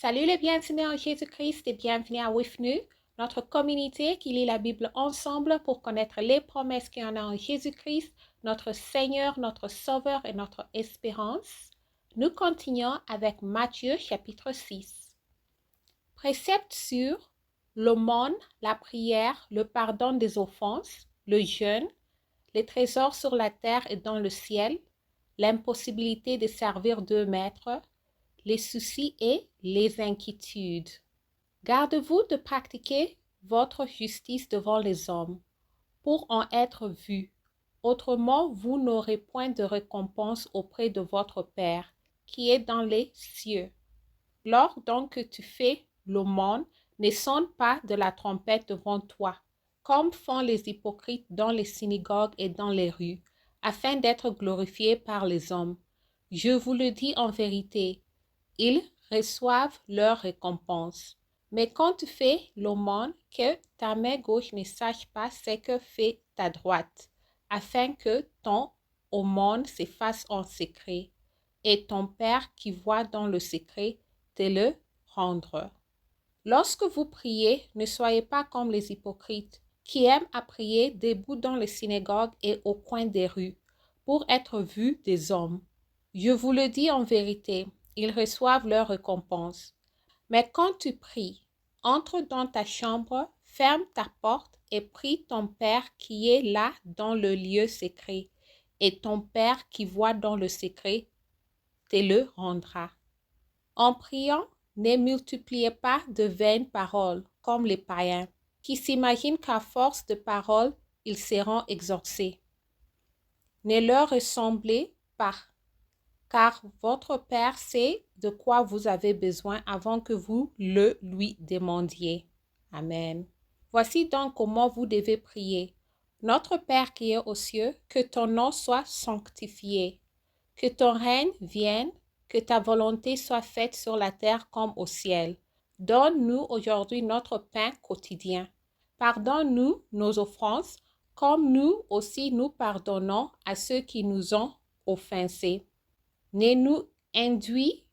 Salut les bien-aimés en Jésus-Christ et bienvenue à WIFNU, notre communauté qui lit la Bible ensemble pour connaître les promesses qu'il y en a en Jésus-Christ, notre Seigneur, notre Sauveur et notre espérance. Nous continuons avec Matthieu chapitre 6. Préceptes sur l'aumône, la prière, le pardon des offenses, le jeûne, les trésors sur la terre et dans le ciel, l'impossibilité de servir deux maîtres, les soucis et les inquiétudes. Gardez-vous de pratiquer votre justice devant les hommes, pour en être vu. Autrement, vous n'aurez point de récompense auprès de votre Père, qui est dans les cieux. Lors donc que tu fais l'aumône, ne sonne pas de la trompette devant toi, comme font les hypocrites dans les synagogues et dans les rues, afin d'être glorifiés par les hommes. Je vous le dis en vérité, ils reçoivent leur récompense. Mais quand tu fais l'aumône, que ta main gauche ne sache pas ce que fait ta droite, afin que ton aumône se fasse en secret, et ton Père qui voit dans le secret te le rendra. Lorsque vous priez, ne soyez pas comme les hypocrites, qui aiment à prier debout dans les synagogues et au coin des rues, pour être vus des hommes. Je vous le dis en vérité, ils reçoivent leur récompense. Mais quand tu pries, entre dans ta chambre, ferme ta porte et prie ton Père qui est là dans le lieu secret, et ton Père qui voit dans le secret te le rendra. En priant, ne multipliez pas de vaines paroles comme les païens, qui s'imaginent qu'à force de paroles, ils seront exaucés. Ne leur ressemblez pas, car votre Père sait de quoi vous avez besoin avant que vous le lui demandiez. Amen. Voici donc comment vous devez prier. Notre Père qui est aux cieux, que ton nom soit sanctifié, que ton règne vienne, que ta volonté soit faite sur la terre comme au ciel. Donne-nous aujourd'hui notre pain quotidien. Pardonne-nous nos offenses, comme nous aussi nous pardonnons à ceux qui nous ont offensés. Ne nous induis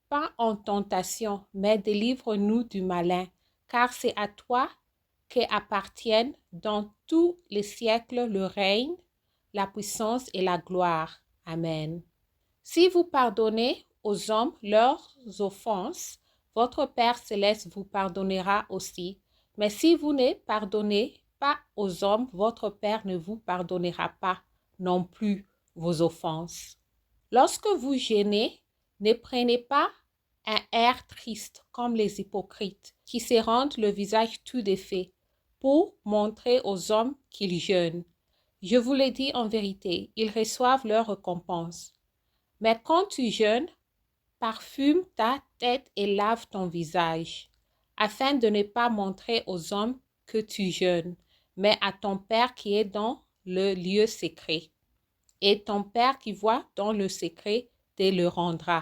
pas en tentation, mais délivre-nous du malin, car c'est à toi qu'appartiennent dans tous les siècles le règne, la puissance et la gloire. Amen. Si vous pardonnez aux hommes leurs offenses, votre Père céleste vous pardonnera aussi. Mais si vous ne pardonnez pas aux hommes, votre Père ne vous pardonnera pas non plus vos offenses. Lorsque vous jeûnez, ne prenez pas un air triste comme les hypocrites qui se rendent le visage tout défait pour montrer aux hommes qu'ils jeûnent. Je vous le dis en vérité, ils reçoivent leur récompense. Mais quand tu jeûnes, parfume ta tête et lave ton visage, afin de ne pas montrer aux hommes que tu jeûnes, mais à ton Père qui est dans le lieu secret. Et ton Père qui voit dans le secret te le rendra.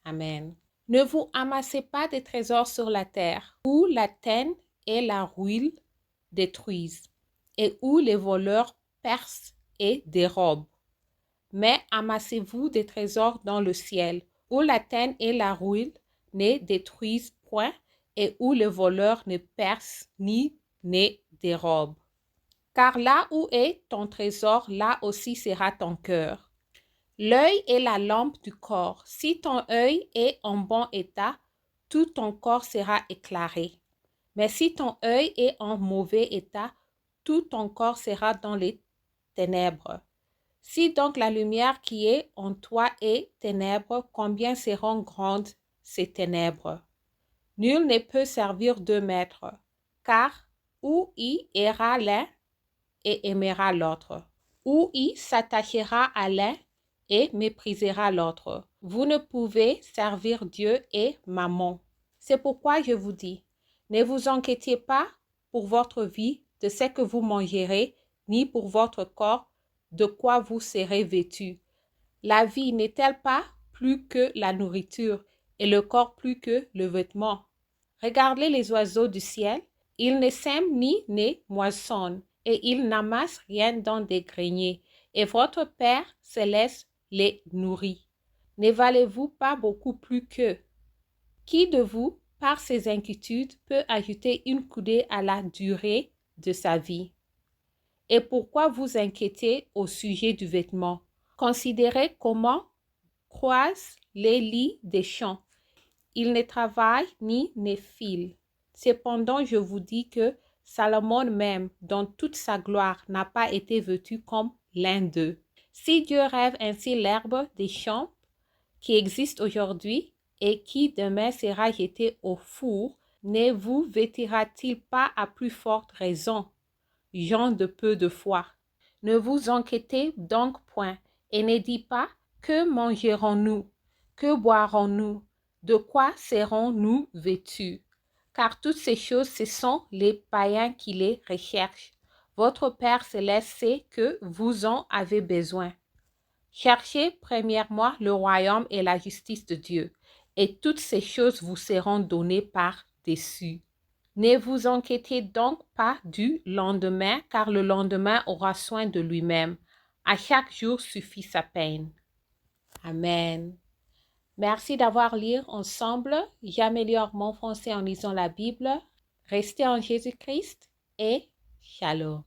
Amen. Ne vous amassez pas des trésors sur la terre, où la teigne et la rouille détruisent, et où les voleurs percent et dérobent. Mais amassez-vous des trésors dans le ciel, où la teigne et la rouille ne détruisent point, et où les voleurs ne percent ni ne dérobent. Car là où est ton trésor, là aussi sera ton cœur. L'œil est la lampe du corps. Si ton œil est en bon état, tout ton corps sera éclairé. Mais si ton œil est en mauvais état, tout ton corps sera dans les ténèbres. Si donc la lumière qui est en toi est ténèbres, combien seront grandes ces ténèbres? Nul ne peut servir deux maîtres, car ou il ira l'un et aimera l'autre, ou il s'attachera à l'un et méprisera l'autre. Vous ne pouvez servir Dieu et Mammon. C'est pourquoi je vous dis, ne vous inquiétez pas pour votre vie de ce que vous mangerez, ni pour votre corps de quoi vous serez vêtus. La vie n'est-elle pas plus que la nourriture et le corps plus que le vêtement? Regardez les oiseaux du ciel, ils ne sèment ni ne moissonnent, et ils n'amassent rien dans des greniers, et votre Père céleste les nourrit. Ne valez-vous pas beaucoup plus qu'eux? Qui de vous, par ses inquiétudes, peut ajouter une coudée à la durée de sa vie? Et pourquoi vous inquiétez au sujet du vêtement? Considérez comment croissent les lits des champs. Ils ne travaillent ni ne filent. Cependant, je vous dis que Salomon même, dans toute sa gloire, n'a pas été vêtu comme l'un d'eux. Si Dieu rêve ainsi l'herbe des champs qui existe aujourd'hui et qui demain sera jeté au four, ne vous vêtira-t-il pas à plus forte raison, gens de peu de foi? Ne vous inquiétez donc point, et ne dites pas, que mangerons-nous? Que boirons-nous? De quoi serons-nous vêtus? Car toutes ces choses, ce sont les païens qui les recherchent. Votre Père céleste sait que vous en avez besoin. Cherchez premièrement le royaume et la justice de Dieu, et toutes ces choses vous seront données par-dessus. Ne vous inquiétez donc pas du lendemain, car le lendemain aura soin de lui-même. À chaque jour suffit sa peine. Amen. Merci d'avoir lu ensemble. J'améliore mon français en lisant la Bible. Restez en Jésus-Christ et shalom.